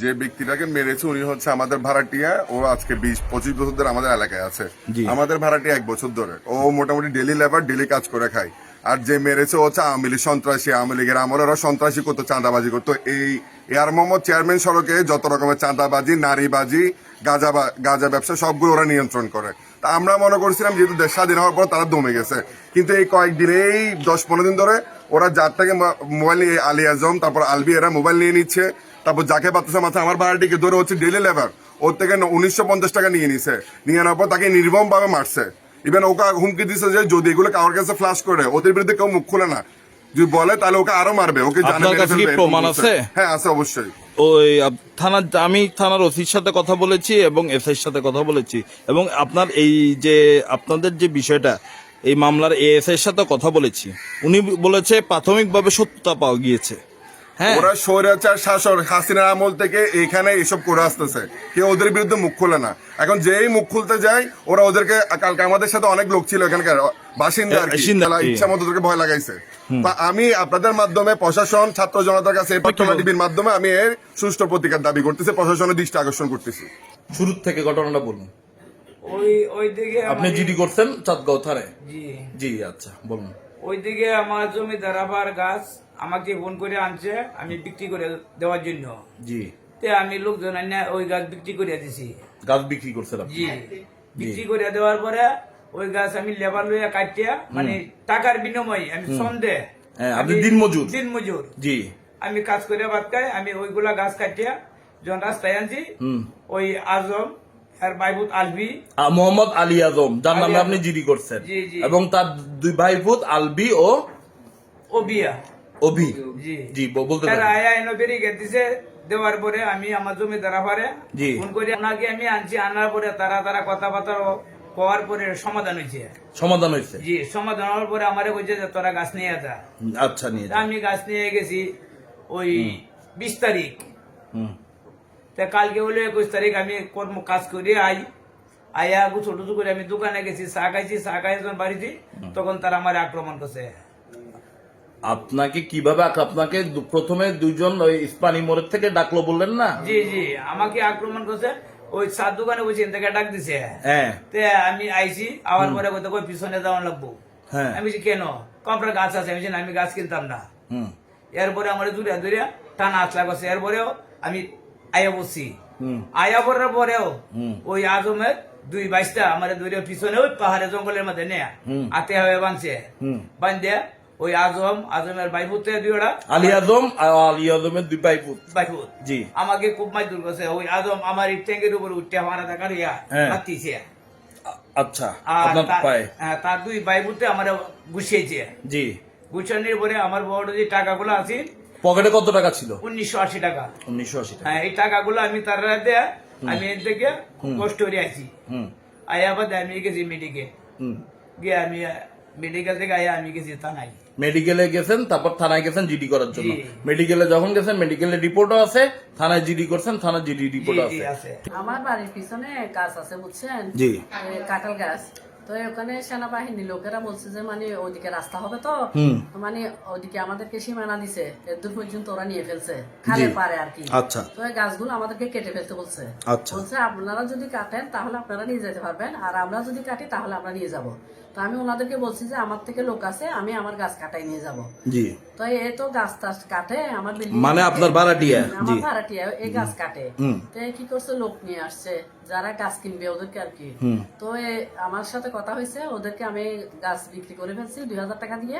যে ব্যক্তিটাকে মেরেছে উনি হচ্ছে আমাদের ভাড়াটিয়া। ও আজকে 20-25 বছর ধরে আমাদের এলাকায় আছে। আমাদের ভাড়াটিয়া 1 বছর ধরে। ও মোটামুটি ডেলি লেবার, ডেলি কাজ করে খায়। আর যে মেরেছে ও হচ্ছে আওয়ামী লীগ সন্ত্রাসী, আওয়ামী লীগের আমলে ওরা সন্ত্রাসী করতো, চাঁদাবাজি করতো। এই এয়ার মোহাম্মদ চেয়ারম্যান সড়কে যত রকমের চাঁদাবাজি, নারীবাজি, গাঁজা ব্যবসা সবগুলো ওরা নিয়ন্ত্রণ করে। তা আমরা মনে করছিলাম যেহেতু দেশ স্বাধীন হওয়ার পর তারা দমে গেছে, কিন্তু এই কয়েকদিন, এই 10-15 দিন ধরে ওরা যার থেকে মোবাইল নিয়ে, আলী আজম তারপর আলবি, এরা মোবাইল নিয়ে নিচ্ছে। তারপর যাকে পাচ্ছে মাথা আমার ভাড়াটিকে ধরে হচ্ছে ডেলি লেবার, ওর থেকে 1950 টাকা নিয়ে নিছে। নিয়ে নেওয়ার পর তাকে নির্মম ভাবে মারছে। ইভেন ওকে হুমকি দিচ্ছে যে যদি এগুলো কারোর কাছে ফ্লাশ করে ওদের বিরুদ্ধে কেউ মুখ খুলে না, যদি বলে তাহলে ওকে আরো মারবে, ওকে জানে মেরে ফেলবে। প্রমাণ আছে? হ্যাঁ আছে অবশ্যই। ওই আমি থানার ওসির সাথে কথা বলেছি এবং এসআইর সাথে কথা বলেছি, এবং আপনার এই যে আপনাদের যে বিষয়টা, এই মামলার এএসআই এর সাথে কথা বলেছি। উনি বলেছে প্রাথমিকভাবে সত্যতা পাওয়া গিয়েছে। হ্যাঁ, ওরা স্বৈরাচার শাসক হাসিনার আমল থেকে এখানে এসব করে আসতেছে, কেউ ওদের বিরুদ্ধে মুখ খোলে না। এখন যেই মুখ খুলতে যায় ওরা ওদেরকে, কালকে আমাদের সাথে অনেক লোক ছিল এখানকার বাসিন্দা, ইচ্ছা মতো ওদেরকে ভয় লাগাইছে। তা আমি আপনাদের মাধ্যমে প্রশাসন, ছাত্র জনতার কাছে টিভির মাধ্যমে আমি এর সুষ্ঠু প্রতিকার দাবি করতেছি, প্রশাসনের দৃষ্টি আকর্ষণ করতেছি। শুরু থেকে ঘটনাটা বলুন। ওই দিকে আপনি জিডি করছেন চাঁদগাঁও থানায়? জি জি, আচ্ছা বলুন। ওইদিকে আমার জমিদার আবার গাছ আমাকে ফোন করে আনছে আমি বিক্রি করে দেওয়ার জন্য। জি, তে আমি লোকজন আইনা ওই গাছ বিক্রি করে দিছি। গাছ বিক্রি করছেন আপনি? জি, বিক্রি করে দেওয়ার পরে ওই গাছ আমি লেবার লইয়া কাটিয়া, মানে টাকার বিনিময়ে আমি সন্দেহ, হ্যাঁ, আপনি দিনমজুর? দিনমজুর। জি। আমি কাজ করে ভাত খাই, আমি ওইগুলা গাছ কাটিয়া যখন রাস্তায় আনছি, ওই আজম আর বাইবুত আলবি, মোহাম্মদ আলী আজম, যার নামে আপনি জিডি করছেন, জি, জি। এবং তার 2 ভাইপুত আলবি ও বিয়া অভি। জি জি, বলতে তারা পারেন। আয়া এনে বেরিয়ে দিছে। দেওয়ার পরে আমি আমার জমিদার আবারে জি। ফোন করে ওনাকে আমি আনছি। আনার পরে তারা কথাবার্তা হওয়ার পরে সমাধান হয়েছে। সমাধান হয়েছে? জি, সমাধান হওয়ার পরে আমারে কইছে যে তোরা গাছ নিয়ে যা। আচ্ছা, নিয়ে তা আমি গাছ নিয়ে গেছি ওই 20 তারিখ। হুম। তা কালকে হলো 21 তারিখ। আমি কর্ম কাজ করে আয়া গুছু টুছু করে আমি দোকানে গেছি, চা খাইছি। চা খাই যখন বাড়িতে, তখন তারা আমার আক্রমণ করছে। আপনাকে কিভাবে আপনাকে প্রথমে 2 জন ওই ইস্পানি মোড়ের থেকে ডাকলো বললেন না? জি জি, আমাকে আক্রমণ করছে। ওই চার দোকানে বসে থেকে ডাক দিছে। হ্যাঁ। তে আমি আইছি, আবার পরে কইতে কই পিছনে যাওয়া লাগবো। হ্যাঁ। আমি বলছি কেন? কমপ্রা গাছ আছে। আমি বলছি, আমি গাছ কিনতাম না। এরপরে আমার দূরে দূরে টানা আসলা করছে। এরপরেও আমি আয়া বসছি। আয়া পড়ার পরেও ওই আজমের 2 বাইশটা আমার দূরে পিছনে ওই পাহাড়ে জঙ্গলের মধ্যে নেয়া আতে হয়ে বাঁধছে। বান্ধে ওই আজমের বাইপুতে 2টা, আলী আজম আর আলী আজমের 2 ভাইপুত। জি। আমাকে খুব মাইদুর করছে। ওই আজম আমার এই ট্যাঙ্কের উপর উঠে আমার দেখারিয়া বাতিছে। আচ্ছা, আপনার পায়ে? হ্যাঁ, তার 2 বাইপুতে আমার গুছিয়েছে। জি। গুছানোর পরে আমার বড় যে টাকাগুলো আছে, পকেটে কত টাকা ছিল? 1980 টাকা। 1980 টাকা। হ্যাঁ, এই টাকাগুলো আমি তার দেয়া, আমি এর থেকে কষ্ট করে আছি। আয়া বাদে আমি গেছি মেডিকেল। গিয়ে আমি মেডিকেল থেকে আয়া আমি গেছি থানায়। মেডিকেলে গেছেন, তারপর থানায় গেছেন জিডি করার জন্য। মেডিকেলে যখন গেছেন, মেডিকেলের রিপোর্টও আছে, থানায় জিডি করছেন, থানায় জিডি রিপোর্ট আছে। আমার বাড়ির পিছনে গাছ আছে বুঝছেন, জি। কাঁঠাল গাছ। তো ওখানে সেনাবাহিনী লোকেরা বলছে যে মানে ওদিকে রাস্তা হবে, তো মানে ওদিকে আমাদেরকে সীমানা দিছে, এদূর পর্যন্ত ওরা নিয়ে ফেলছে, খালের পারে আর কি। আচ্ছা। তো এই গাছগুলো আমাদেরকে কেটে ফেলতে বলছে। আচ্ছা। বলছে আপনারা যদি কাটেন তাহলে আপনারা নিয়ে যেতে পারবেন, আর আমরা যদি কাটি তাহলে আমরা নিয়ে যাব। তো আমি ওনাদেরকে বলছি যে আমার থেকে লোক আছে, আমি আমার গাছ কাটাই নিয়ে যাব। জি। তো এই তো গাছ টাছ কাটে আমার মানে আপনার ভাড়াটিয়া? আমার ভাড়াটিয়া এই গাছ কাটে। তো কি করছে, লোক নিয়ে আসছে যারা গাছ কিনবে ওদেরকে আর কি। তো আমার সাথে কথা হয়েছে, ওদেরকে আমি গাছ বিক্রি করে ফেলছি 2000 টাকা দিয়ে।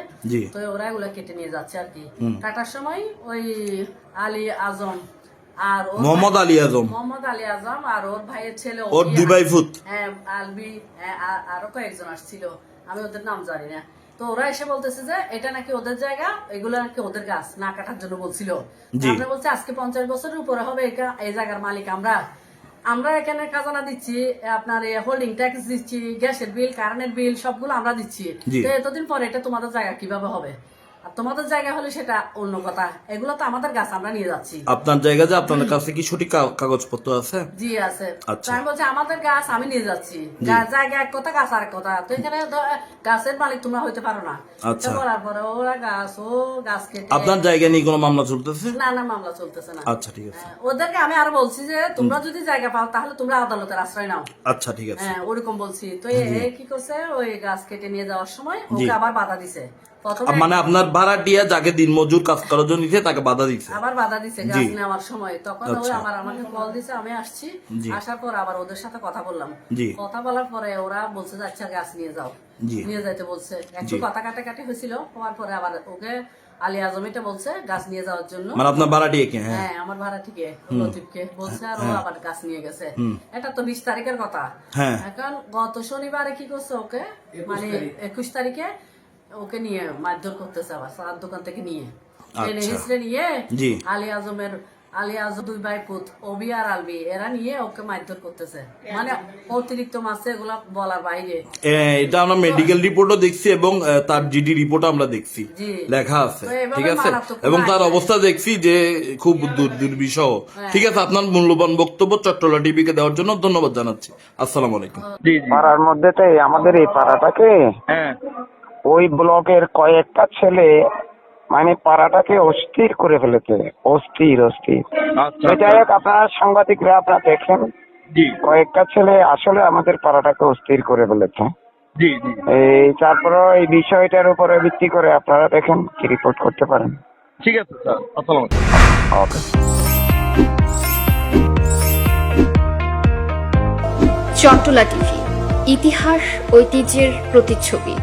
তো ওরা এগুলা কেটে নিয়ে যাচ্ছে আর কি। কাটার সময় ওই আলী আজম আর মোহাম্মদ আলী আজম আর ওর ভাইয়ের ছেলে, ওর 2 ভাইপুত। হ্যাঁ, আলবি, আরো কয়েকজন আসছিল, আমি ওদের নাম জানি না। তো ওরা এসে বলতেছে যে এটা নাকি ওদের জায়গা, এগুলো নাকি ওদের গাছ, না কাটার জন্য বলছিল। আমরা বলছি আজকে 50 বছরের উপরে হবে এই জায়গার মালিক আমরা এখানে খাজানা দিচ্ছি, আপনার হোল্ডিং ট্যাক্স দিচ্ছি, গ্যাসের বিল, কারেন্টের বিল সবগুলো আমরা দিচ্ছি। তো এতদিন পরে এটা তোমাদের জায়গা কিভাবে হবে? আর তোমাদের জায়গা হলে সেটা অন্য কথা, এগুলো তো আমাদের গাছ, আমরা নিয়ে যাচ্ছি। আপনার জায়গা যে আপনাদের কাছে কি সঠিক কাগজপত্র আছে? জি আছে। আচ্ছা। তো আমি বলছি আমাদের গাছ আমি নিয়ে যাচ্ছি, জায়গা এক কথা, গাছ আরেক কথা। তো এখানে গাছের মালিক তোমরা হইতে পারো না। আচ্ছা। তো বলার পরে ওরা গাছ কেটে, আপনার জায়গা নিয়ে কোনো মামলা চলতেছে? না না, মামলা চলতেছে না। আচ্ছা ঠিক আছে। ওদেরকে আমি আরো বলছি যে তোমরা যদি জায়গা পাও তাহলে তোমরা আদালতের আশ্রয় নাও। আচ্ছা ঠিক আছে। হ্যাঁ ওরকম বলছি। তো এ কি করছে, ওই গাছ কেটে নিয়ে যাওয়ার সময় ওকে আবার বাধা দিছে। প্রথমে মানে আপনার ভাড়াটিয়া যাকে দিনমজুর কাজ করার জন্য দিছে তাকে বাধা দিছে? আবার বাধা দিছে গাছ নেওয়ার সময়। তখন ওই আচ্ছা। আমাকে কল দিছে, আমি আসছি। জি। আসার পর আবার ওদের সাথে কথা বললাম। জি। কথা বলার পরে ওরা বলছে যে আচ্ছা গাছ নিয়ে যাও। জি। নিয়ে যাইতে বলছে। একটু কথা কাটাকাটি হয়েছিল, হওয়ার পরে আবার ওকে আলী আজমিটা বলছে গাছ নিয়ে যাওয়ার জন্য। মানে আপনার ভাড়াটিয়া কে? হ্যাঁ হ্যাঁ আমার ভাড়াটিকে লতিফকে বলছে, আর ও আবার গাছ নিয়ে গেছে। এটা তো 20 তারিখের কথা। হ্যাঁ। এখন গত শনিবারে কি করছে, ওকে মানে 21 তারিখে ওকে নিয়ে মারধর করতেছে আবার সার দোকান থেকে নিয়ে ট্রেনে হিসড়ে নিয়ে। জি। আলী আজম 2 ভাই পুত অবি আর আলবি এরা নিয়ে ওকে মারধর করতেছে, মানে অতিরিক্ত মাসে এগুলা বলার বাইরে। এটা আমরা মেডিকেল রিপোর্টও দেখছি এবং তার জিডি রিপোর্টও আমরা দেখছি, জি। লেখা আছে। তো এভাবে ঠিক আছে। মারাত্মক এবং তার লাগে। অবস্থা দেখছি যে খুব দুর্বিষহ। ঠিক আছে, আপনার মূল্যবান বক্তব্য চট্টলা টিভিকে দেওয়ার জন্য ধন্যবাদ জানাচ্ছি। আসসালামু আলাইকুম। পাড়ার মধ্যেতে আমাদের এই পাড়াটাকে ওই ব্লকের কয়েকটা ছেলে মানে পাড়াটাকে অস্থির করে ফেলেছে, অস্থির। তো যাই হোক, আপনারা সাংবাদিকরা আপনারা দেখেন, কয়েকটা ছেলে আসলে আমাদের পাড়াটাকে অস্থির করে ফেলেছে। এই তারপরে এই বিষয়টার উপরে ভিত্তি করে আপনারা দেখেন কি রিপোর্ট করতে পারেন। ঠিক আছে স্যার, আসসালামু আলাইকুম। ওকে। চট্টলা টিভি, ইতিহাস ঐতিহ্যের প্রতিচ্ছবি।